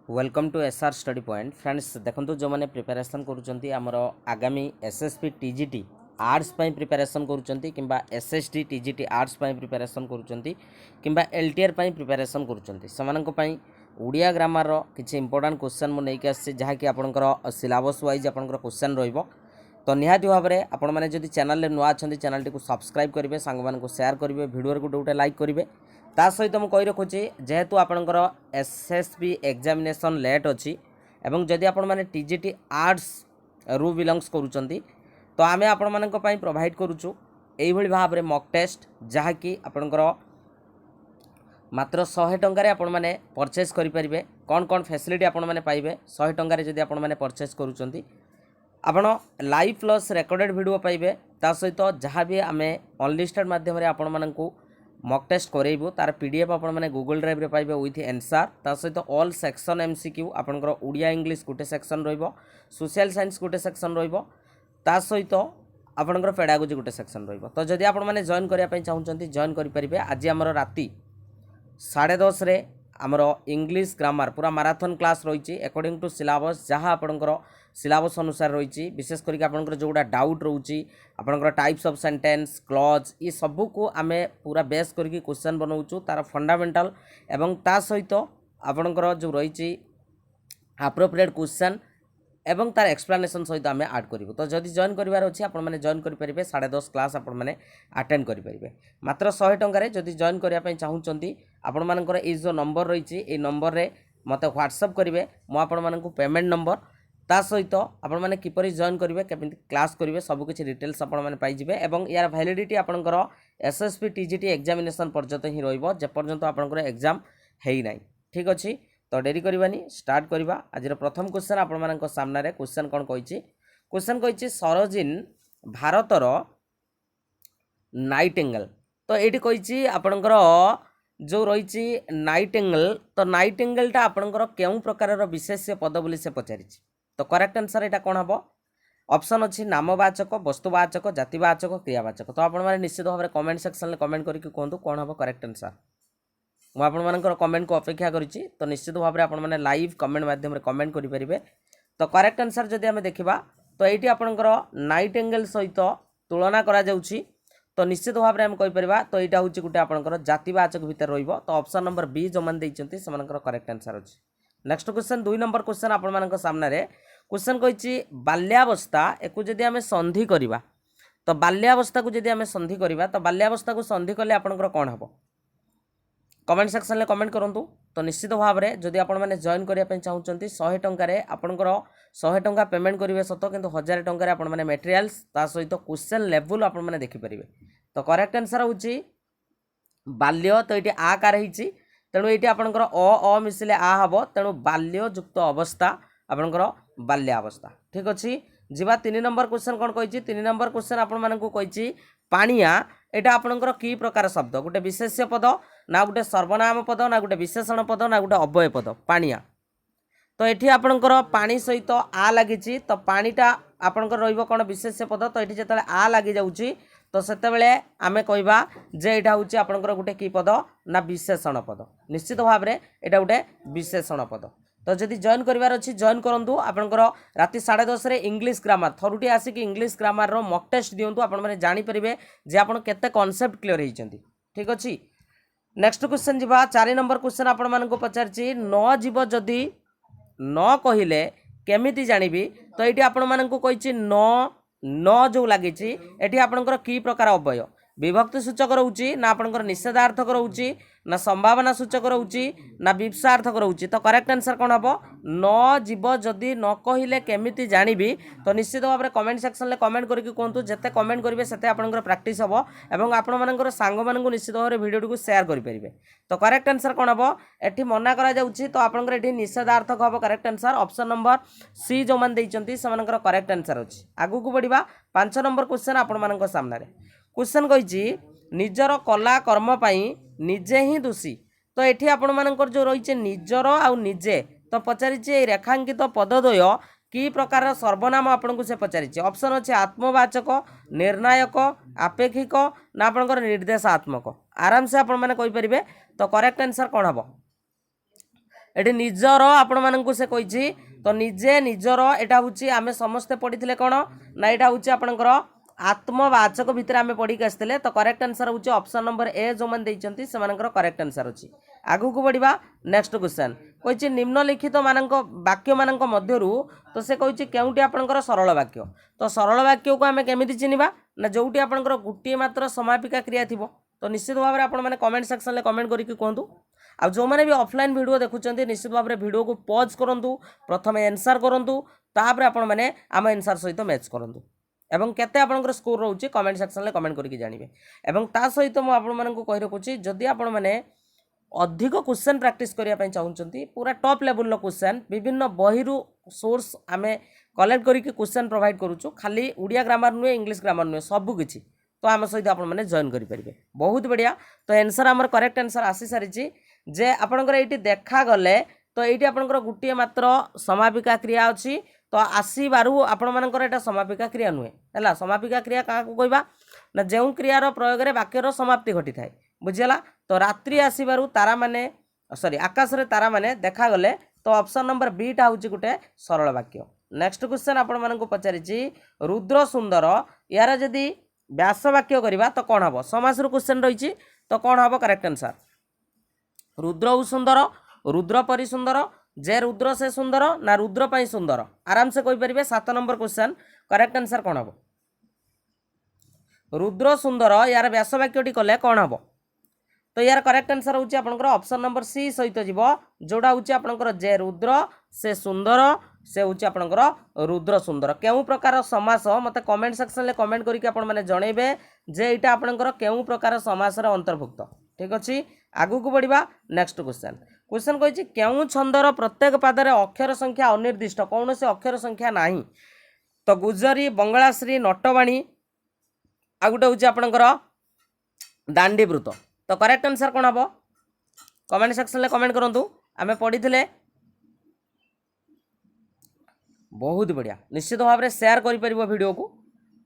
Welcome to SR study point friends देखो जो मैंने प्रिपेरेसन कर आगामी एसएसपी टीजीटी आर्ट्स प्रिपेरेसन कर एसएसटी टीजीटी आर्ट्स प्रिपेरेसन कर एलटीआर प्रिपेरेसन कर ओडिया ग्रामर किसी इंपोर्टाट क्वेश्चन मुझे आसी जहाँकि आपंकर सिलेबस वाइज आपंकर क्वेश्चन रहिबो तो निहाती भाव में आपण मैंने जदि चैनल नुआ अच्छा चैनल को सब्सक्राइब करेंगे सांग मान शेयर करेंगे वीडियो गोटे गोटे लाइक करेंगे ता सहित मुझे कही रखुच्छी जेहेतु आपंकर एसएसबी एग्जामिनेशन लेट अच्छी एवं जदि आपण मैंने टीजीटी आर्ट्स रु बिलंग्स करुँच तो आम आपण मान प्रोवाइड करुचु यही भाव में मॉक टेस्ट जहाँकि आपंकर मात्र 100 टंकार आपण मैंने परचेज करेंगे कौन कौन फैसिलिटी आपण मैंने पाइबे 100 टंकार जदि आपण मैंने परचेज करुँच आपण लाइव प्लस रेकर्डेड वीडियो पाइबे ता सहित जहाँ भी आम अनलिस्टेड माध्यम आपण मानू मॉक टेस्ट करेबू तार पीडीएफ आपण मैंने गूगल ड्राइव रे पाइबे विथ एनसर ता सहित ऑल सेक्शन एमसीक्यू आपनकर ओडिया इंग्लिश गोटे सेक्शन रहिबो सोशल साइंस गोटे सेक्शन रहिबो ता सहित आपनकर पेडागोजी गोटे सेक्शन रहिबो तो जदि आपण मैंने जॉइन करिया पई चाहुचंती जॉइन करि परिबे आज हमर राती 10:30 रे आमर इंग्लिश ग्रामर पूरा माराथन क्लास रही अकॉर्डिंग टू सिलेबस जहाँ आपंकर सिलेबस अनुसार रही विशेष करके आपंकर जोड़ा डाउट रोची आपंकर टाइप्स ऑफ सेंटेंस क्लॉज ये सब को आम पूरा बेस करके क्वेश्चन बनाऊँ तार फंडामेंटल एवं ता सहित आपंकर जो रही एप्रोप्रिएट क्वेश्चन एवं तार एक्सप्लेनेशन सहित आम ऐड करूँ तो जदि जॉइन करार अच्छी आप जॉइन करेंगे 10:30 क्लास आपने अटेंड करेंगे मात्र 100 टंकार जदि जॉइन करने चाहूँगी आपण मानकर ये जो नंबर रही ये नंबर रे मत व्हाट्सअप करेंगे मुझे पेमेंट नंबर ता सहित आपण मैंने किपरि जॉइन करेंगे केमी क्लास करेंगे सबकि डिटेल्स आपजे एवं यार वैलिडिटी आपंकर एसएसपी टीजीटी एग्जामिनेशन पर्यंत ही रपर्यंत आपंकर एग्जाम है ना ठीक अच्छे तो डेरी करवानी स्टार्ट करवा आज प्रथम क्वेश्चन आपण मान सामने क्वेश्चन कौन कही क्वेश्चन कही सरोजिन भारतर नाइटिंगेल तो ये कही आपणकर जो रही नाइटिंगेल तो नाइटिंगेलटा आपणकर केउं प्रकार विशेष्य पद बोली से पचारि तो करेक्ट आंसर यहाँ कौन हम ऑप्शन अच्छी नामवाचक वस्तुवाचक जातिवाचक क्रियावाचक तो आपण मैंने निश्चित भाव में कमेंट सेक्शन में कमेंट करके कहतु कौन हम करेक्ट आंसर मुझे आपण कमेंट को अपेक्षा करी तो निश्चित भाव में आपण मैंने लाइव कमेंट माध्यम कमेंट करेंगे तो करेक्ट आंसर जदि आम देखा तो ये आपणकर नाइटिंगेल सहित तुलना करा जाउछि तो निश्चित भाव में आम कहीपर तो यहाँ हूँ गोटे आपंकर जातिवाचक भितर रहिबो तो ऑप्शन नंबर बी जो मैंने देइछन्ति सेमानकर करेक्ट आंसर अच्छी नेक्स्ट क्वेश्चन 2 नंबर क्वेश्चन आपण मान सामने क्वेश्चन कही बाल्यावस्था एक जदि आम संधि करवा तो बाल्यावस्था को जदि आम संधि करवा तो बाल्यावस्था को संधि कले आपंकर कौन हम कमेंट सेक्शन में कमेंट करूँ तो निश्चित भाव में जदि आपण मैंने जॉइन करने चाहूँगी 100 टंकार आपंकर 100 टंका पेमेंट करेंगे सत कि 1000 टंकार आपण मैंने मटेरियल्स ता सहित क्वेश्चन लेवल आपण मैंने देखिपारे तो करेक्ट आंसर हूँ बाल्य तो ये आ कार होती तेणु ये आपंकर अ मिसिले आ हम तेणु बाल्य युक्त अवस्था आपंकर बाल्यावस्था ठीक अच्छे जीवा 3 नंबर क्वेश्चन कौन कही 3 नंबर क्वेश्चन आपण मानकु कही पानिया एटा आपणकर की प्रकार शब्द गोटे विशेष्य पद ना गोटे सर्वनाम पद ना गोटे विशेषण पद ना गोटे अव्यय पद पानिया तो ये आपणकर पानी सहित आ लगी तो पानीटा आपणकर रहिबो कौन विशेष्य पद तो ये जिते आ लगी जाऊँगी तो सेतेबेले आमे कहबा जे एटा होची आपणकर गोटे की पद ना विशेषण पद निश्चित भाव में एटा गोटे विशेषण पद तो जदि जॉइन करार अच्छी जॉइन करूँ आपंकर राति 10:30 रे इंग्लिश ग्रामर थरुटी आसिक इंग्लिश ग्रामर रो मॉक टेस्ट दिंतु आप जानीपर जे आप केते कॉन्सेप्ट क्लियर होती ठीक अच्छे नेक्स्ट क्वेश्चन जीवा 4 नंबर क्वेश्चन आपण मानक पचारछि न जीव जदि न कहिले केमिति जानिबी तो ये आपण मानक कही न जो लगी एटी आपंकर की प्रकार अव्यय विभक्ति सूचक रोचे ना आपंकर निषेधार्थक रोचे ना संभावना सूचक रोचे ना विप्सार्थक रोचे तो करेक्ट आंसर कौन हम न जीव जदि न कहले केमिति जानिबी तो निश्चित भाव में कमेंट सेक्शन में कमेंट करके कहतु जिते कमेंट करेंगे से आपंकर प्रैक्टिस हम और आपण सांग मानू निश्चित भाव में वीडियो को शेयर करेंगे तो करेक्ट आंसर कौन हम एटी मना करा जाउछि तो आपंकर एटी निषेधार्थक हम correct answer option number C जो मैंने देइछन्ति सेमानकर करेक्ट आंसर अच्छी आगु को बढ़िबा 5 नंबर क्वेश्चन आपण मानक सामने क्वेश्चन कही निजर कला कर्म पाई निजे ही दोषी तो ये आपण मानकर जो रही निजर आउ निजे तो पचारि रेखांकित पदद्वय की प्रकार सर्वनाम आपन को से पचारि ऑप्शन अच्छे आत्मवाचक निर्णायक आपेक्षिक ना आपंकर निर्देशात्मक आराम से आपण मैंने कहीपर तो करेक्ट आंसर कौन हम एठी निजर आपण मानकु से कहिछि तो निजे निजर एटा होछि आमे समस्त पढिथिले कोन ना एटा होछि आपनकर आत्मवाचक भितर आमे पढी के आस्थिले तो करेक्ट आंसर होछि ऑप्शन नंबर ए जो मन दैचंती से मानकर करेक्ट आंसर होछि आगु को बढ़िबा नेक्स्ट क्वेश्चन कहिछि निम्नलिखित मानक वाक्य मानक मध्यरु तो से कहिछि केउटी आपनकर सरल वाक्य तो सरल वाक्य को आमे केमिति चिनिबा ना जोउटी आपनकर गुटी मात्र समापिका क्रिया थिबो तो निश्चित भाव में आपण मैंने कमेंट सेक्शन में कमेंट करके कहतु आ जो मैंने भी ऑफलाइन वीडियो देखुं निश्चित भाव में वीडियो को पॉज करूँ प्रथम आंसर करूँ तापर आपण मैंने आम आंसर सहित मैच करूँ एवं केते आपनकर स्कोर रोचे कमेंट सेक्शन में कमेंट करके जानवे एवं ता सहित मुझे आपण मानक कहि रखुची जदि आपण मैंने अधिक क्वेश्चन प्रैक्टिस करने चाहूँगी पूरा टॉप लेवल क्वेश्चन विभिन्न बहिरु सोर्स आमे कलेक्ट करके क्वेश्चन प्रोवाइड करूँ खाली उड़िया ग्रामर नुहे इंग्लिश ग्रामर नुहे सबकि तो आम सहित आप जॉइन करेंगे बहुत बढ़िया तो आंसर आमर करेक्ट आंसर आसी सारी जे आपंकर ये देखा गले तो ये आपंकर गोटे मात्र समापिका क्रिया अच्छी तो आसबारू आपण मानकर एटा समापिका क्रिया नुहे है समापिका क्रिया क्या कहवा ना जो क्रियार प्रयोग में वाक्यर समाप्ति घटी थाए बुझीगला तो रात्रि आसबारू तारा माने सॉरी आकाश रे तारा माने देखा गले तो ऑप्शन नंबर बी टा हूँ गोटे सरल वाक्य नेक्स्ट क्वेश्चन आपण मानक पचारि रुद्र सुंदर यार जदि व्यास वाक्य करवा तो कौन हम समास क्वेश्चन रही तो कौन हम करेक्ट आंसर रुद्र सुंदर रुद्र परि सुंदर जे रुद्र से सुंदर ना रुद्र पाई सुंदर आराम से कहींपर 7 नंबर क्वेश्चन करेक्ट आंसर कौन हम रुद्र सुंदर यार व्यास वाक्यटी कले कौन हम तो यार करेक्ट आंसर होची आपनकर ऑप्शन नंबर सी सहित जीव जोड़ा होची आपनकर जे रुद्र से सुंदर से होची आपनकर रुद्र सुंदर केउ प्रकार समास मते कमेंट सेक्शन ले कमेंट करके आपण माने जणेबे जे एटा आपनकर केउ प्रकार समास रे अंतर्भुक्त ठीक अछि आगु को बढ़िबा नेक्स्ट क्वेश्चन क्वेश्चन कहिछि केउ छंदर प्रत्येक पादरे अक्षर संख्या अनिर्दिष्ट कौन से अक्षर संख्या नाही तो गुजरी बंगलाश्री नटवाणी आ गुटे होची आपनकर दांडीवृत तो करेक्ट आंसर कौन हम कमेंट सेक्शन में कमेंट करूँ आम पढ़ी थे बहुत बढ़िया निश्चित भाव में शेयर कर वीडियो को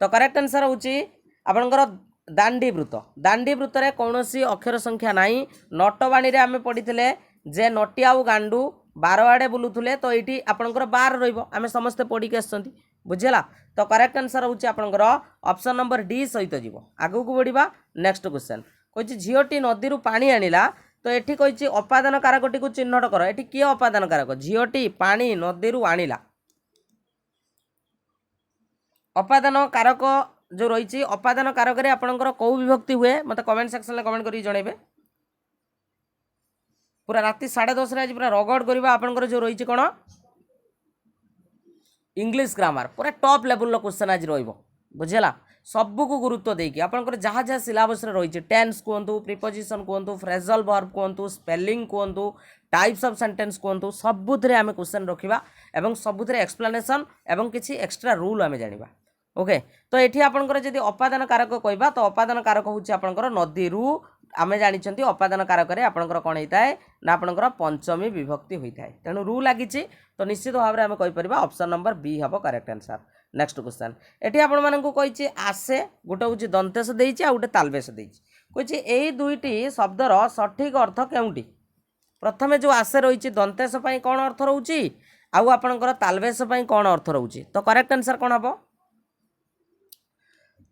तो करेक्ट आंसर होची आपनकर दांडीवृत रे कौन सी अक्षर संख्या नहीं नटवाणी रे आम पढ़ी थे जे नटी आउ गांडू 12 आड़े बुलूले तो ये आपनकर 12 रहिबो आमे समस्ते पढ़ी के आछंती बुझिला तो करेक्ट आंसर होची आपनकर ऑप्शन नंबर डी सहित जीवो आगु को बढ़िबा नेक्स्ट क्वेश्चन कही झीटी नदी पानी आनिला तो ये कही अपादान कारकटी को चिन्हट कर ये किए अपादान कारक झीटी पानी नदी आनिला अपादान कारक जो रही अपादान कारक रे आपनकर कौ विभक्ति हुए मत कमेंट सेक्शन में कमेंट करी जणेबे पूरा राति 10:30 आज पूरा रगड़ करवा आपनकर जो रही कौन इंग्लिश ग्रामर पूरा टॉप लेवल क्वेश्चन आज रहिबो बुझेला सबू को गुरुत्व देकी आपनकर जहाँ जहाँ सिलेबस रही टेन्स कहतु प्रिपोजिशन कहतु फ्रेजल वर्ब कहतु स्पेलिंग कहतु टाइप्स ऑफ सेंटेंस कहतु सबुथिरे आमे क्वेश्चन रखिबा एवं सबुथिरे एक्सप्लेनेशन एवं किछि एक्स्ट्रा रूल आमे जानिबा ओके तो एठी आपनकर जदि अपादान कारक कहबा तो अपादान कारक होछि आपनकर नदी रु आमे जानिछंती अपादान कारक रे आपनकर कोन हेताय ना आपनकर पंचमी विभक्ति होइथाय तेनु रू लागिछि तो निश्चित भाव में आमे कहि परिबा ऑप्शन नंबर बी हबो करेक्ट आंसर नेक्स्ट क्वेश्चन एठी आपण मानकु कहिछि आसे गोटे होछि दंतेश देइछि आ गोटे तालबेश देइछि कहिछि एई दुईटी शब्दर सठिक अर्थ केउटी प्रथमे जो आसे रहिछि दंतेश पई कोन अर्थ रहउछि आउ आपनकर तालबेश पई कोन अर्थ रहउछि तो करेक्ट आंसर कोन हबो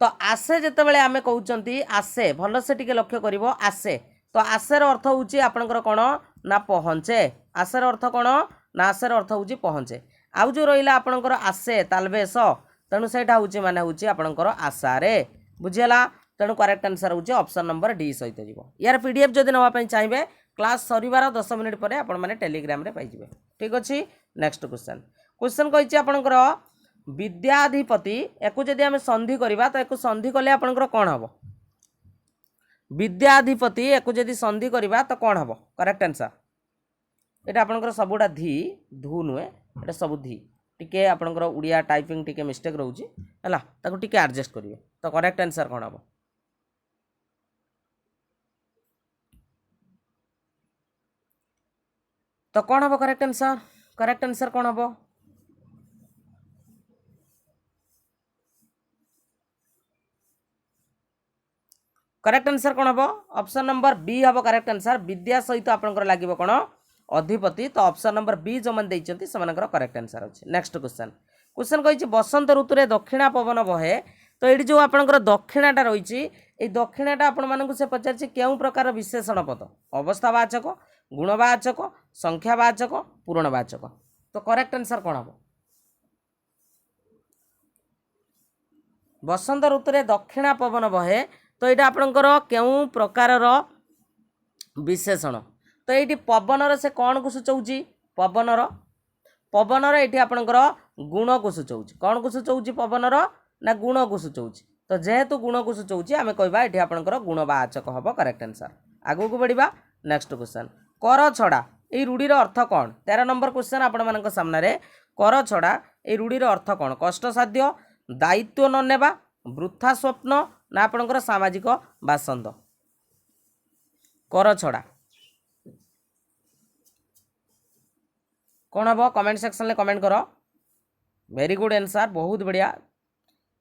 तो आसे जिते बड़े आम कहते आसे भल से टी लक्ष्य कर आसे तो आसेर अर्थ हूँ आपंकर कौन ना पहुँचे आसेर अर्थ कौन ना आसेर अर्थ हूँ पहुँचे आउ जो रहा आपंकर आसे तालबेश तेणु से हूँ माने हूँ आपंकर आशारे बुझीगला तेणु करेक्ट आंसर हूँ ऑप्शन नंबर डी सहित जीव यार पीडीएफ जदि नापी चाहिए क्लास सरिवार 10 मिनिट पर आपने टेलीग्राम रे पाइबे ठीक अच्छे नेक्स्ट क्वेश्चन क्वेश्चन कही आपंकर विद्याधिपति एको जदि आम संधि करवा तो एक संधि कले आपंकर कौन हम विद्याधिपति एको जदि संधि करवा तो कौन हम करेक्ट आंसर यहाँ आपंकर सबुटा धी धू नुहे ये सब धी टिके आपंकर उड़िया टाइपिंग टिके मिस्टेक रोचे है ताको टिके एडजस्ट करेंगे तो करेक्ट आंसर कौन हम तो कौन हम करेक्ट आंसर कौन हम करेक्ट आंसर कौन हम ऑप्शन नंबर बी हम करेक्ट आंसर विद्या सहित आपंकर लगे कौन अधिपति तो ऑप्शन नंबर बी जो मैंने देइचंती सेमानकर करेक्ट आंसर अछि नेक्स्ट क्वेश्चन क्वेश्चन कहिछि बसंत ऋतु रे दक्षिणा पवन बहे तो एठी जो आपनकर दक्षिणाटा रहिछि ए दक्षिणाटा आपण मानकु से पचारछि केउ प्रकार विशेषण पद अवस्थावाचक गुणवाचक संख्यावाचक पूर्णवाचक तो करेक्ट आंसर कोन हबो बसंत ऋतु रे दक्षिणा पवन बहे तो एटा आपनकर केउ प्रकारर विशेषण तो ये पवनर से कौन को सूचाऊँ पवनर ये आपणकर गुण को सूचाऊँ कौन को सूचाऊँ पवनर ना गुण को सूचाऊँ तो जेहेतु गुण को सूचाऊँ आम कहवा ये आपणकर गुणवाचक हम करेक्ट आंसर आगू को बढ़िया नेक्स्ट क्वेश्चन कर छड़ा ये रूढ़ीर अर्थ कौन 13 नंबर क्वेश्चन आपण मान सामने कर छड़ा ये रूढ़ीर अर्थ कौन कष्टसाध्य दायित्व न नेबा वृथा स्वप्न ना आपणकर सामाजिक बासंद कर छड़ा कौन हम कमेंट सेक्शन में कमेंट कर वेरी गुड आंसर बहुत बढ़िया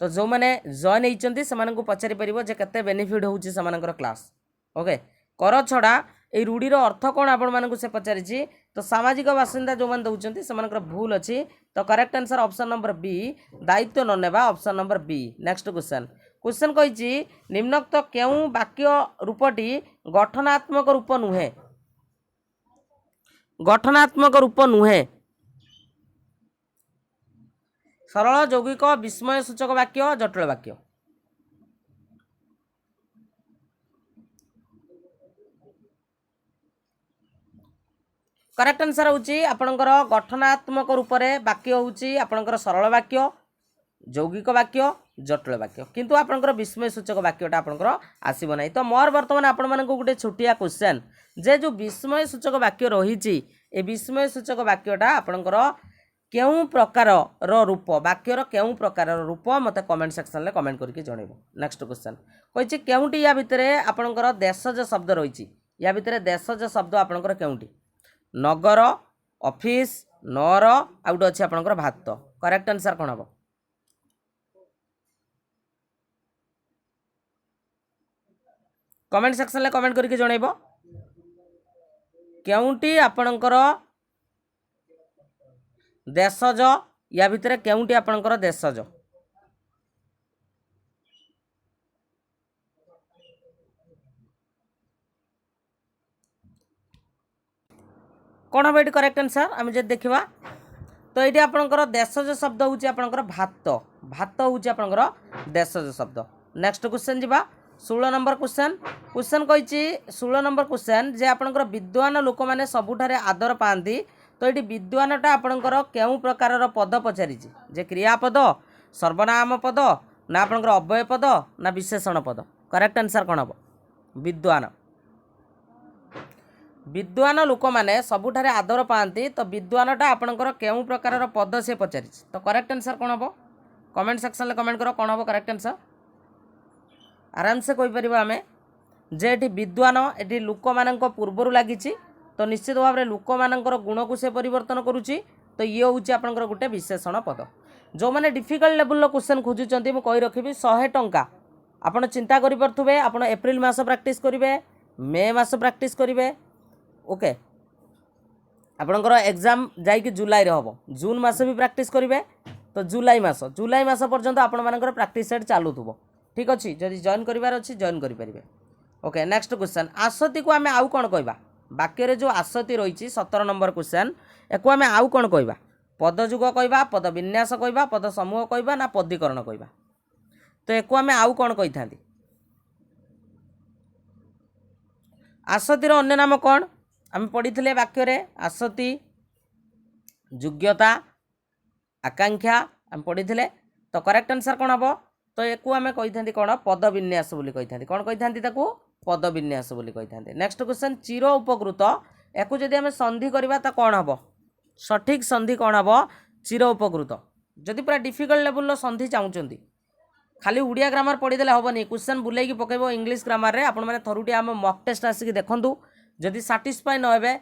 तो जो मैंने जॉइन होती से पचारि पार जे केते बेनिफिट होउची सेमानकर क्लास ओके कर छड़ा ये रूढ़ीर अर्थ कौन आपण मानक से पचारि तो सामाजिक बासिंदा जो मैंने दौरान से भूल अच्छी तो correct answer option number B दायित्व न नेबा option number B next question question कही निम्नोक्त केउ वाक्य रूपटी गठनात्मक रूप नुहे गठनात्मक रूप नुहे सरल यौगिक विस्मय सूचक वाक्य जटिल वाक्य करेक्ट आंसर होची आपणकर गठनात्मक रूप रे वाक्य होची आपणकर सरल वाक्य यौगिक वाक्य जटिल वाक्य किंतु आपणकर विस्मय सूचक वाक्यटा आपणकर आसीबो नाही तो मोर वर्तमान आपण मानक गोटे छोटिया क्वेश्चन जे जो विस्मय सूचक वाक्य रहिची ए विस्मय सूचक वाक्यटा आपणकर केउ प्रकार रूप वाक्यर केउ प्रकार रूप मते कमेंट सेक्शन में कमेंट करके जणैबो नेक्स्ट क्वेश्चन कहिछि केउटी या भितरे आपणकर देशज शब्द रहिछि या भितरे देशज शब्द आपणकर केउटी नगर ऑफिस नर आउट अछि आपणकर भात करेक्ट आंसर कोन हबो कमेंट सेक्शन में कमेंट करके जणैबो केउटी आपणकर देशज या भितर केउटी आपणकर देशज कौन हम ये करेक्ट आंसर आम जब देखा तो ये आपणकर देशज शब्द हूँ आपणकर भात भात हूँ आपणकर देशज शब्द नेक्स्ट क्वेश्चन जीवा 16 नंबर क्वेश्चन क्वेश्चन कही 16 नंबर क्वेश्चन जे आपणकर विद्वान लोक मैंने सबुठारे आदर पाती तो ये विद्वानटा आपणकर केउ प्रकार पद पचारि जे क्रियापद सर्वनाम पद ना आपणकर अव्यय पद ना विशेषण पद करेक्ट आंसर कौन हम विद्वान विद्वान लोक मैंने सबुठारे आदर पाती तो विद्वानटा आपणकर केउ प्रकार पद से पचारि तो करेक्ट आंसर कौन हम कमेंट सेक्शन में कमेंट करो कौन हम करेक्ट आंसर आराम से कहि परिबा आमे जे एठी विद्वान एठी लोक मानक पूर्वरु लागिछि तो निश्चित भाव में लोक मानकर गुण को से परिवर्तन करुच्ची तो ये हूँ आपंकर गोटे विशेषण पद जो मैंने डिफिकल्ट लेवल क्वेश्चन खोजुंट मुझे कही रखी 100 टंका आपड़ चिंता करें आप एप्रिल मास प्रैक्टिस करेंगे मे मास प्रैक्टिस करेंगे ओके आपणकर एग्जाम जाइए जुलाई हम जून मास भी प्रैक्टिस करेंगे तो जुलाई मास पर्यंत आपण मानकर प्रैक्टिस सेट चलू थो ठीक अच्छे जदि जॉइन करार अच्छी जॉइन करेंगे ओके नेक्स्ट क्वेश्चन आसती को आम आउ कौन कहवा वाक्य जो आसती रही 17 नंबर क्वेश्चन या आम आउ कौन कहवा पदजुग कहवा पद विन्यास कहवा पद समूह कहवा ना पदीकरण कहवा तो या आम आउ कौन कही था आसतीर अन्य नाम कौन आम पढ़ी थे वाक्य आसती योग्यता आकांक्षा आम पढ़ी थे तो करेक्ट आंसर कौन हम तो या आम कही था कौन पद विन्यास बोली कही था कौन कही था पद विन्यास बोली कही था नेक्स्ट क्वेश्चन चिर उपकृत या जदि आम संधि करवा तो कौन हम सठिक संधि कौन हम चिर उपकृत जदि पूरा डिफिकल्ट लेवल संधि चाहूँगी खाली उड़िया ग्रामर पढ़ीदे हेनी क्वेश्चन बुलेकी पकेब इंग्लिश ग्रामर रे आपण मैंने थरुटी आम मक टेस्ट आसिक देखूँ जदि साटिस्फाई न हे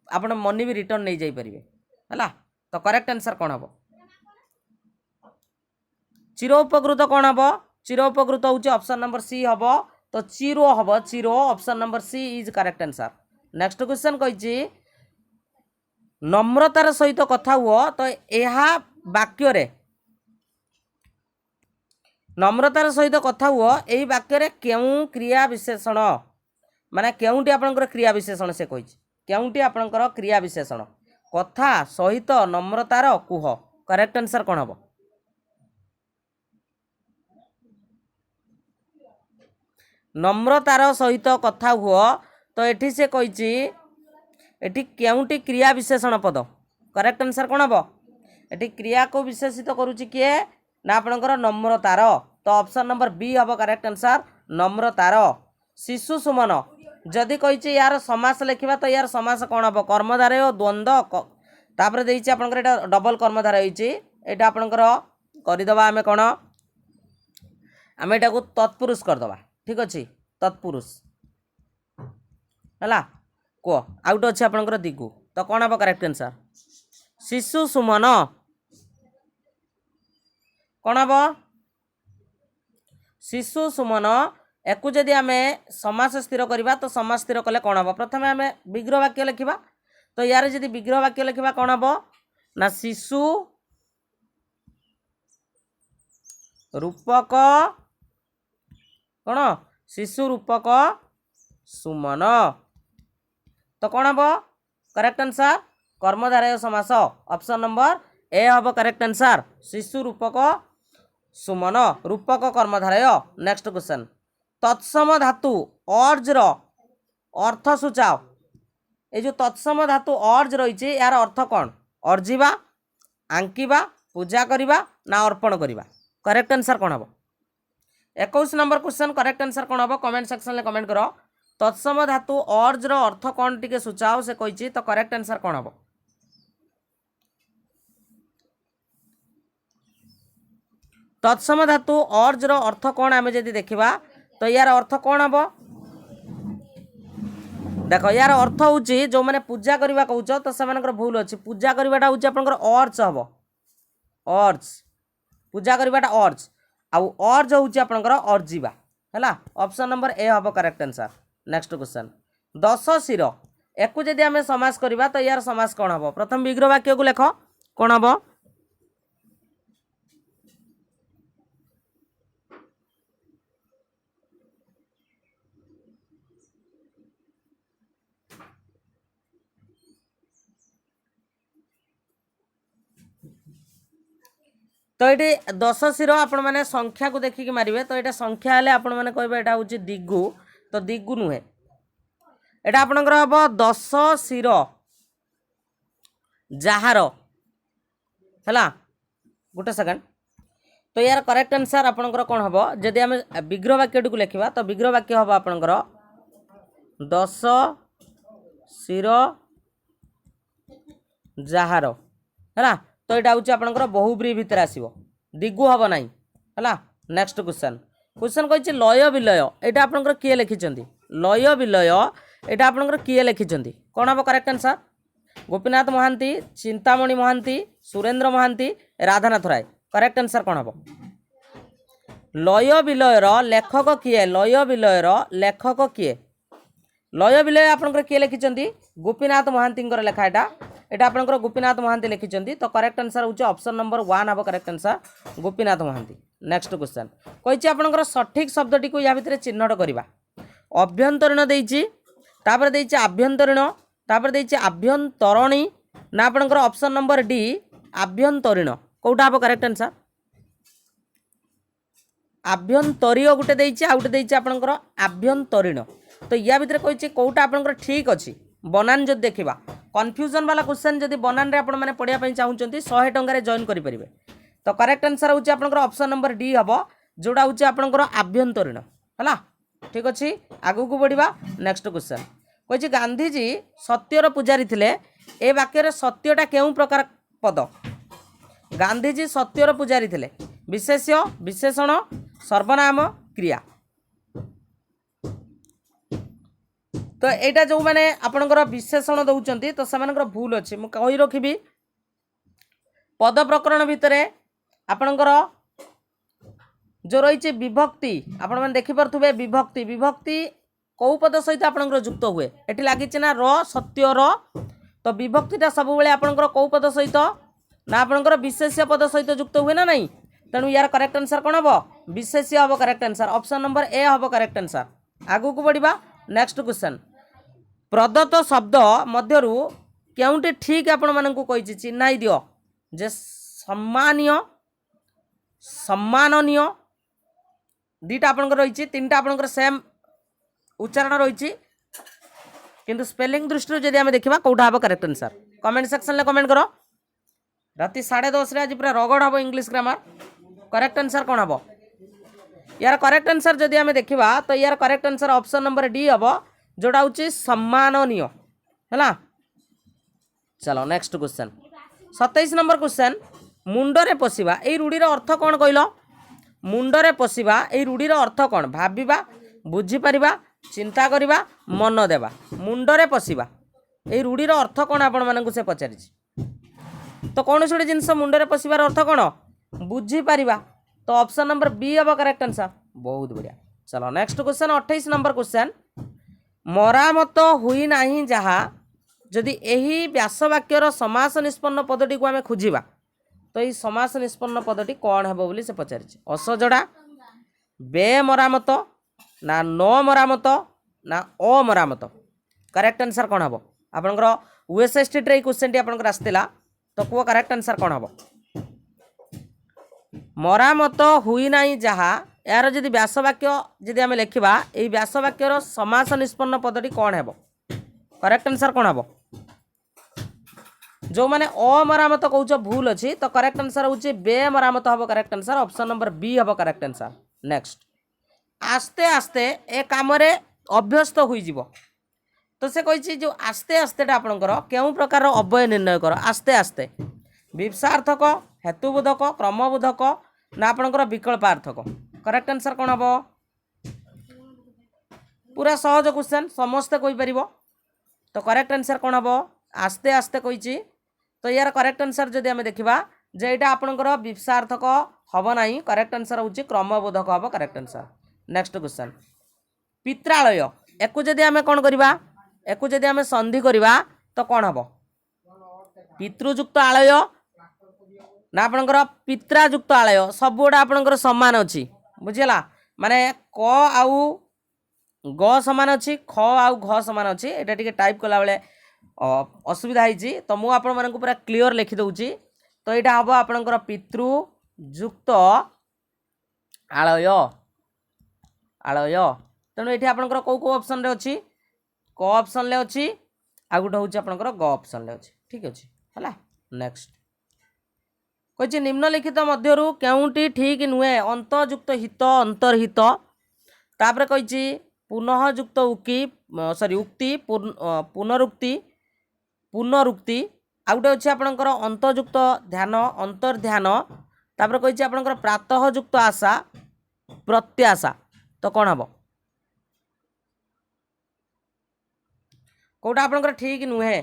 आप मनी भी रिटर्न नहीं जापर है तो करेक्ट आंसर कौन हम चिर उपकृत कौन हम चिर उपकृत हूँ ऑप्शन नंबर सी हम तो चिरो हम चिरो option number C is correct answer next question कही नम्रतार सहित कथा हुओ तो यह वाक्य रे नम्रतार सहित कथा हुओ यही वाक्य रे केउं क्रिया विशेषण माने केउंटी आपनकर क्रिया विशेषण से कहि केउंटी आपनकर क्रिया विशेषण कथा सहित नम्रतार कुह करेक्ट आंसर कोन हबो नम्रतार सहित कथा हुओ तो एठी से कहिछि एठी केउंटी क्रिया विशेषण पद करेक्ट आंसर कोन हबो एठी क्रिया को विशेषित करूछि किए ना आपनकर नम्रतार तो ऑप्शन नंबर बी हबो करेक्ट आंसर नम्रतार शिशु सुमन जदि कहिछि यार समास लेखिबा तो यार समास कोन हबो कर्मधारय द्वंद्व तापर देइछि आपनकर एटा डबल कर्मधारय होइछि एटा आपनकर करिदबा हमें कोन हमें एटा को तत्पुरुष करदबा ठीक अछि तत्पुरुष हला को आउट अछि आपनकर दिगु तो कोन हबो करेक्ट आंसर शिशु सुमन कोन हबो शिशु सुमन एकु जदि आमे समास स्थिर करिबा तो समास स्थिर कले कोन हबो प्रथमे आमे विग्रह वाक्य लिखिबा तो यार जदि विग्रह वाक्य लिखिबा कोन हबो ना शिशु रूपक कोन शिशु रूपक सुमन तो कोन हबो करेक्ट आंसर कर्मधारय समास ऑप्शन नंबर ए हबो करेक्ट आंसर शिशु रूपक सुमन रूपक कर्मधारय नेक्स्ट क्वेश्चन तत्सम धातु अर्ज रो अर्थ सूचाओ ए जो तत्सम धातु अर्ज रही यार अर्थ कौन अर्जिबा आंकिबा पूजा करिबा ना अर्पण करिबा करेक्ट आंसर कौन हम 21 नंबर क्वेश्चन करेक्ट आंसर कौन हम कमेंट सेक्शन में कमेंट करो तत्सम धातु अर्ज रो अर्थ कौन टिके सूचाओ से कही तो करेक्ट आंसर कौन हम तत्सम धातु अर्ज रो अर्थ कौन आम जदि देखा तो यार अर्थ कौन हम देख यार अर्थ हूँ जो मैंने पूजा करवा कौच तो से भूल अच्छी पूजा करवाटा हूँ आप अर्ज हम अर्ज पूजा करवाटा अर्ज आउ अर्ज हूँ आपंकर अर्जिबा है ऑप्शन नंबर ए हम करेक्ट आंसर नेक्स्ट क्वेश्चन 10 शिर एक जदि आम समास करवा तो यार समास कौन हम प्रथम विग्रह वाक्य को लेख कौन हम तो ये 10 शिर आपण मैंने संख्या को देखिक मारे तो यहाँ संख्या हेल्ले आपण मैंने कहे यहाँ हूँ दिगु तो दिगु नुहे यहाँ आपणकर हम 10 शिर जार है गोटे सेकेंड तो यार करेक्ट आंसर आपणकर कौन हम जदि आम विग्रह वाक्य को लिखा तो विग्रह वाक्य हम आपणकर 10 शिर जार है तो यहाँ हूँ आपंकर बहुब्री भितर आसो दिगु हम ना है नेक्स्ट क्वेश्चन क्वेश्चन कही लय विलय यहाँ आपंकर किए लिखिं लय विलय यहाँ आपंकर किए लिखिं कौन हम करेक्ट आंसर गोपीनाथ महांती चिंतामणि महांती सुरेंद्र महांती राधानाथ राय करेक्ट आंसर कौन हम लय विलयर लेखक किए लय विलयर लेखक किए लय विलय आपंकर किए लिखिं गोपीनाथ महांती लेखा यहाँ आपंकर गोपीनाथ महांती लिखिं तो करेक्ट आंसर हूँ ऑप्शन नंबर 1 हम correct answer Gopinath Mahanti next question कही आपंकर सठिक शब्दटी को या भितर चिन्हट करवा अभ्यंतरीण तापर देइछि आभ्यंतरीण तापर देइछि आभ्यंतरणी ना आपंकर ऑप्शन नंबर डी आभ्यंतरीण कौटा हम करेक्ट आंसर आभ्यंतरीय गोटे देइछि आ गोटे देइछि आपंकर आभ्यंतरीण तो या भितर कही कौटा आपंकर ठीक अच्छी बनान जब देखा कन्फ्यूजन वाला क्वेश्चन जब बनान रे आपण मैंने पढ़ाई चाहूँगी 100 टंकार जॉइन करेंगे तो करेक्ट आंसर हूँ आपंकर ऑप्शन नंबर डी हम जोड़ा हूँ आपंकर आभ्यंतरीण है ठीक अच्छे आगू को बढ़ा नेक्स्ट क्वेश्चन कही गांधीजी सत्यर पूजारी थे ए वाक्य सत्यटा क्यों प्रकार पद गांधीजी सत्यर पूजारी थे विशेष्य विशेषण सर्वनाम क्रिया तो यहाँ जो मैंने आपणकर विशेषण दौरान तो से भूल अच्छे मुझे कही रखी पद प्रकरण भितर आपणकर जो रही विभक्ति आपण मैंने देखिपे विभक्ति विभक्ति कौ पद सहित आपणकर युक्त हुए ये लगी ना र सत्यर तो विभक्तिटा सब बेले आपनकर कौ पद सहित ना आपनकर विशेष्य पद सहित युक्त हुए ना नहीं तेणु यार करेक्ट आंसर कौन हम विशेष्य हम करेक्ट आंसर ऑप्शन नंबर ए हम करेक्ट आंसर आगु को बढ़िबा नेक्स्ट क्वेश्चन प्रदत्त शब्द मध्यरु केउंटी ठीक आपण मानकु कहिछि चिन्हाई दियो जे सम्मानीय सम्माननीय दीटा आपनकर रहिछि तीनटा आपनकर सेम उच्चारण रहिछि किंतु स्पेलिंग दृष्टि जदि आम देखा कौटा हम करेक्ट आंसर कमेंट सेक्शन में कमेंट करो राति 10:30 आज पूरा रगड़ हम इंग्लिश ग्रामर करेक्ट आंसर कौन हम यार करेक्ट आंसर जदि आम देखा तो यार correct answer option number D हम जोड़ा हूँ सम्माननीय है। चलो नेक्स्ट क्वेश्चन 27 नंबर क्वेश्चन मुंडरे पशिबा ए रूढ़ीर अर्थ कौन कहल मुंडरे पशिबा ए रूढ़ीर अर्थ कौन भाविबा बुझीपारिबा चिंता करिबा मन देवा मुंडरे पशिबा ए रूढ़ीर अर्थ कौन आपण मानकु से पचारि तो कौन से जिनस मुंडरे पशिबार अर्थ कौन बुझीपारिबा तो ऑप्शन नंबर बी हम करेक्ट आंसर बहुत बढ़िया। चलो नेक्स्ट क्वेश्चन 28 नंबर क्वेश्चन मरामत हुई नाही जहा जदि एही व्यासवाक्यर समास निष्पन्न पदटी को आम खोजा तो ये समास निष्पन्न पदटी कौन हे बोली से पचारि असजड़ा बेमरामत ना न मरामत ना अमरामत करेक्ट आंसर कौन हम आपंकर यूएसएसटी रे क्वेश्चन टी आपंकर आसला तो कह करेक्ट आंसर कौन हम मरामत हुई नाही जहा यार जदि व्यासवाक्य जदि आम लिखा ये व्यासवाक्यर समास निष्पन्न पदटी कौन है करेक्ट आंसर कौन हम जो मैंने अमरामत कौच भूल अच्छी तो करेक्ट आंसर हूँ बेमरामत हम correct answer option number B हम करेक्ट आंसर। नेक्स्ट आस्ते आस्ते ए काम अभ्यस्त हो तो से कही जो आस्ते आस्ते आपंकर क्यों प्रकार अव्यय निर्णय कर आस्ते आस्ते विवसार्थक हेतुबोधक क्रमबोधक ना आपंकर विकल्पार्थक करेक्ट आंसर कौन हम पूरा सहज क्वेश्चन समस्ते कहीपर तो करेक्ट आंसर कौन हम आस्ते आस्ते कही तो यार करेक्ट आंसर जदि आम देखा जे यहाँ आपंकर विवसार्थक हम ना करेक्ट आंसर हूँ क्रमबोधक हम करेक्ट आंसर। नेक्स्ट क्वेश्चन पित्रालय एको जदि आम कौन करवा एको जदि आम संधि करवा तो कौन हम पितृयुक्त आलय ना आपंकर पित्रायुक्त आलय सब गुड़ा आपंकर सामान अच्छी बुझीगला माने क आउ ग सामान अच्छी ख आउ घ सामान अच्छी एटा टिके टाइप कला बेले असुविधा होती तो मुझे आपण मानक पूरा क्लियर लिखि दउची तो यहाँ हम आपंकर पितृयुक्त आलय आलय तेणु ये आपंकर कौ कौ ऑप्शन रे अच्छी क ऑप्शन ले अच्छी आ गोटे हूँ आपंकर ग ऑप्शन ले अच्छी ठीक अच्छे है। नेक्स्ट कही निम्नलिखित मध्यरु केउंटी ठीक नुहे अंतयुक्त हित अंतर्हित तापर कही पुनः युक्त उक्ति सॉरी उक्ति पुनरुक्ति पुनरुक्ति आ गोटे अच्छे आपंकर अंतयुक्त ध्यान अंतर्ध्यान तापर कही आपंकर प्रातः युक्त आशा प्रत्याशा तो कौन हम कौटा आपंकर ठीक नुहे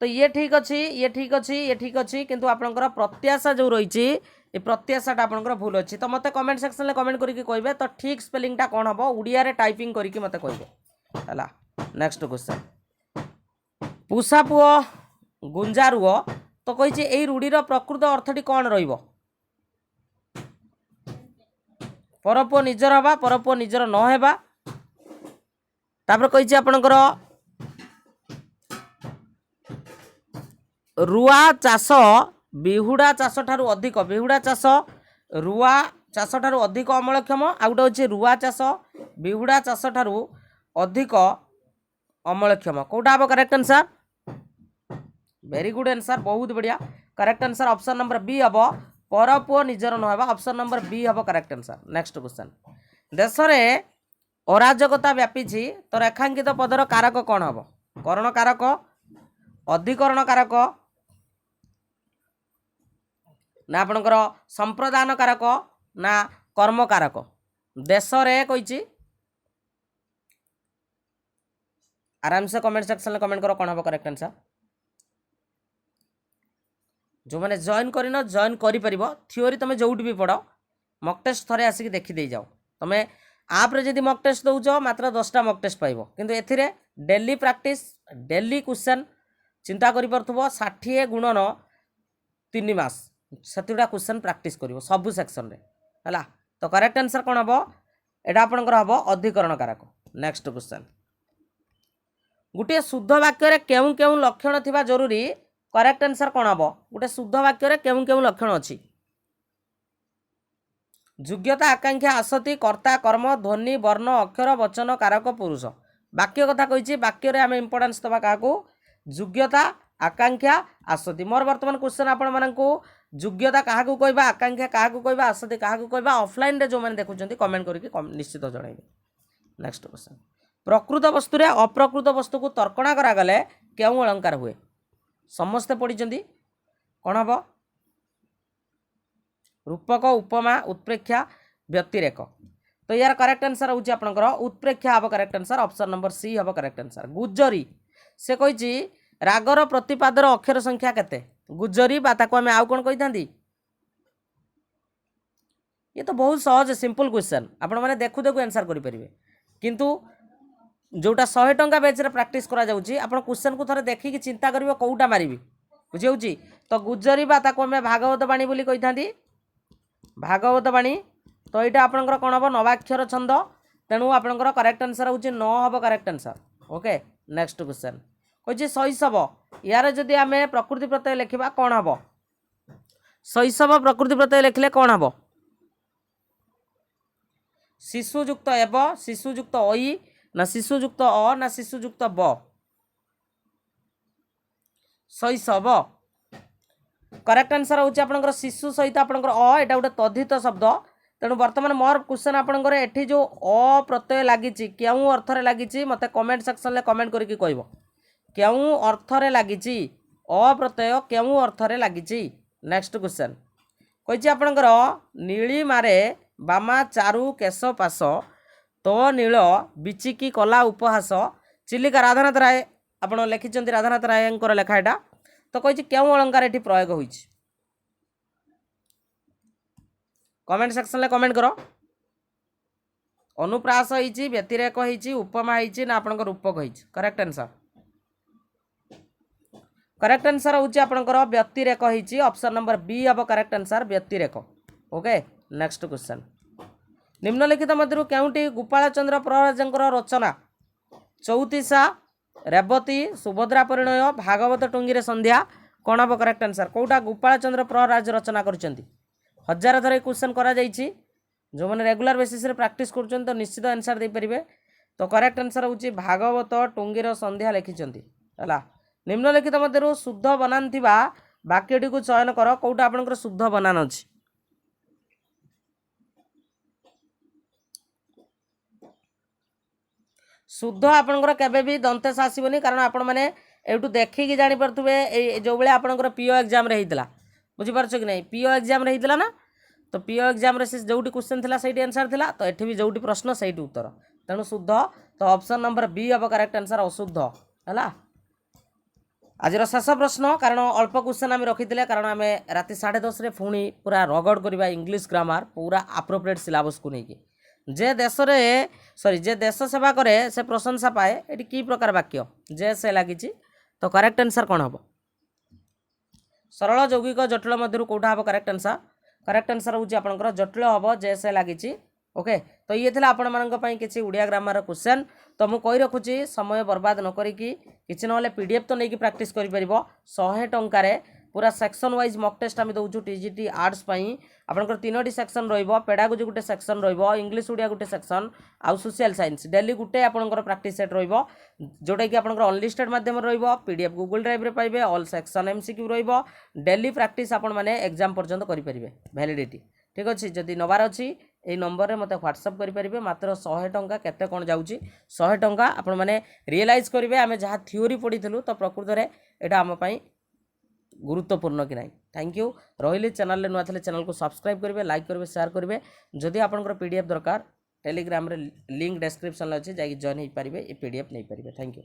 तो ये ठीक अच्छी ये ठीक अच्छी ये ठीक अच्छी किंतु आपंकर प्रत्याशा जो रही ये प्रत्याशाटा आपंकर भूल अच्छी तो मत कमेंट सेक्शन में कमेंट करके कहे तो ठीक स्पेलिंगटा कौन हम ओडिया रे टाइपिंग करके मत कहे है। नेक्स्ट क्वेश्चन पूषा पुओ गुंजा रुओ तो कही यही रूढ़ीर प्रकृत अर्थटी कौन रहिबो परपुओ निजर हवा परपुओ निजर न हेबा तापर कही आपणकर रुआ चाष बिहुड़ा चाष ठारू अधिक बिहुड़ा चाष रुआ चाष ठारू अधिक अमलक्षम आ गोटे हচ্ছে रुआ चाष बिहुड़ा चाष ठारू अधिक अमलक्षम कौटा हम correct answer very good answer बहुत बढ़िया correct answer option number B हम परपुओ निजर न हेबा ऑप्शन नंबर बी हम करेक्ट आंसर। नेक्स्ट क्वेश्चन देश में अराजकता व्यापी तो रेखांकित पदर कारक कौन हम करण कारक अधिकरण कारक ना आपणकर संप्रदान कारक ना कर्म कारक देश रे कही आराम से कमेंट सेक्शन में कमेंट करो कौन हम करेक्ट आंसर जो मैंने जॉइन करन जॉइन कर थ्योरी तुम जो भी पढ़ मक टेस्ट थे आसिक देखी जाओ तुम आप जदि मक टेस्ट दौच मात्र 10टा मक टेस्ट पाइब किंतु एथिरे डेली प्रैक्टिस डेली क्वेश्चन चिंता करि परथुबो 60 गुणन 3 मास सेतुडा क्वेश्चन प्रैक्टिस करिवो सब सेक्शन रे हला। तो करेक्ट आंसर कोन हबो एटा आपनकर हबो अधिकरण कारक। नेक्स्ट क्वेश्चन गुटे शुद्ध वाक्य रे केउ केउ लक्षण थिबा जरूरी करेक्ट आंसर कोन हबो गुटे शुद्ध वाक्य रे केउ केउ लक्षण अछि योग्यता आकांक्षा आसति कर्ता कर्म ध्वनि वर्ण अक्षर वचन कारक पुरुष वाक्य कथा कहिछि वाक्य रे आमे इंपोर्टेंस दबा काको योग्यता आकांक्षा आसति। मोर वर्तमान क्वेश्चन आपण मानकू योग्यता काहाकू कहबा आकांक्षा काहाकू कहबा आसति काहाकू कहबा ऑफलाइन रे जो माने देखुचंती कमेंट करके निश्चित जणाइबे। नेक्स्ट क्वेश्चन प्रकृत वस्तु रे अप्रकृत वस्तु को तर्कणा करा गले केउ अलंकार हुए समस्त पढिचंती कोन हबो रूपक उपमा उत्प्रेक्षा व्यतिरेक। तो यार करेक्ट आंसर होची आपनकर उत्प्रेक्षा हबो correct answer option number C हबो करेक्ट आंसर। गुज्जरी से कहिची रागर प्रतिपादर अक्षर संख्या केते गुज्जरी बा ताको हमें आउ कोन कहिथांती ये तो बहुत सहज सिंपल क्वेश्चन आपण माने देखु देखु आंसर करि परिबे किंतु जोटा 100 टंका बेच रे प्रैक्टिस करा जाउची आपण क्वेश्चन को थरे देखि कि चिंता करिवो कोउटा मारिबी बुझिउची। तो गुज्जरी बा ताको हमें भागवत बाणी बोली कहिथांती भागवत बाणी। तो यहाँ आपंकर कौन हम नवाक्षर छंद तेणु आपंकर करेक्ट आंसर हूँ 9 हम correct answer. Okay next question कही शैशव यार जदि आम प्रकृति प्रत्यय लिखा कौन हम शैशव प्रकृति प्रत्यय लिखले कौन हम शिशुयुक्त एब शिशुयुक्त अई ना शिशुयुक्त अ ना शिशुयुक्त ब शैशव करेक्ट आंसर हूँ आपंकर शिशु सहित आपंकर अ एटा गोटे तद्धित शब्द तेणु बर्तमान मोर क्वेश्चन आपंकर एठी जो अ प्रत्यय लगी क्यों अर्थरे लगी मते कमेंट सेक्शन में कमेंट करके कहब क्यों अर्थरे लगी अ प्रत्यय क्यों अर्थरे लगी। नेक्स्ट क्वेश्चन कही आपंकर नीलिमारे बामा चारु केश पास तो नील बिचिकी कला उपहास चिलिका राधानाथ राय आप लिखिं राधानाथ राय लेखा एटा। तो कही क्यों अलंकार एठी प्रयोग होई कमेंट सेक्शन में कमेंट करो अनुप्रास होईची व्यतिरेक होईची उपमा होईची ना आपनकर रूपक होईची करेक्ट आंसर होची आपनकर व्यतिरेक होईची ऑप्शन नंबर बी अब करेक्ट आंसर व्यतिरेक। ओके नेक्स्ट क्वेश्चन निम्नलिखित मध्य केउटी गोपाल चंद्र प्रहराजंकर रचना चौतीसा रेवती सुभद्रा परिणय भागवत टुंगी संध्या कौन हम करेक्ट आंसर कौटा गोपाल चंद्र प्रहराज रचना करछंती हजार थर क्वेश्चन करा जाइछि जो मैंने रेगुलर बेसिस रे प्रैक्टिस कर तो निश्चित आंसर दे परिबे। तो करेक्ट आंसर होची भागवत टुंगीर संध्या लिखिचंती हला। निम्नलिखित मध्यरु शुद्ध बनान थिबा वाक्यटी को चयन कर कौटा आपनकर शुद्ध बनान अछि शुद्ध आपनकर केबे भी दंतेस आसीबनी कारण आपण माने एटू देखिकी जानि परथुबे जो बेले आपनकर पीओ एग्जाम रे हितला बुझी पारछ कि नहीं पीओ एग्जाम रे हितला ना तो पीओ एग्जाम रे से जोटी क्वेश्चन थिला सेठी आंसर थिला तो एठी भी जोटी प्रश्न सेठी उत्तर तेणु शुद्ध तो ऑप्शन नंबर बी अब करेक्ट आंसर अशुद्ध है। आज शेष प्रश्न कारण अल्प क्वेश्चन आम रखी कारण आम राति 10:30 रे पुणी पूरा रगड़ करवा इंग्लिश ग्रामर पूरा आप्रोप्रिएट सिलेबस को लेकिन जे देश रे सॉरी जे देश सेवा करे से प्रशंसा पाए ये कि प्रकार वाक्य जे से लगी तो करेक्ट आंसर कौन हम सरल यौगिक जटिल मध्य कौटा हम करेक्ट आंसर हूँ आपंकर जटिल हम जे से लगी। ओके तो ये थिला आपण मानक पई किछि उड़िया ग्रामर क्वेश्चन तो मु कहि रखुची समय बर्बाद न करी किछि नले पीडीएफ तो नहीं प्रैक्टिस करि परिबो 100 टंका रे पूरा सेक्शन वाइज मॉक टेस्ट आम दौचु टीजीटी आर्ट्स पई आपनकर 3टी सेक्शन रहिबो पेडागोजी गुटे सेक्शन रहिबो इंग्लिश उड़िया गुटे सेक्शन आउ सोशल साइंस डेली गुटे आपनकर प्रैक्टिस सेट रहिबो जोटा कि आपनकर अनलिस्टेड माध्यम रहिबो पीडीएफ गूगल ड्राइव रे पाइबे ऑल सेक्शन एमसीक्यू रहिबो डेली प्रैक्टिस आपण माने एग्जाम पर्यंत करि परिबे वैलिडिटी ठीक अच्छे जदि नबार अच्छी ये नंबर में मतलब व्हाट्सअप करेंगे मात्र 100 टंका केते कौन जाऊँगी 100 टंका आपण मैंने रियलाइज करेंगे आम जहाँ थ्योरी पढ़ी तो प्रकृत में यहाँ आमपाई गुरुत्वपूर्ण कि ना। थैंक यू रही चैनल नुआ थे चैनल को सब्सक्राइब करेंगे लाइक करेंगे शेयर करेंगे जदि आपंकर पीडीएफ दरकार टेलीग्राम रे लिंक डिस्क्रिप्शन अच्छे जाकि जॉइन हो पारे ये पीडीएफ नहीं पारे। Thank you.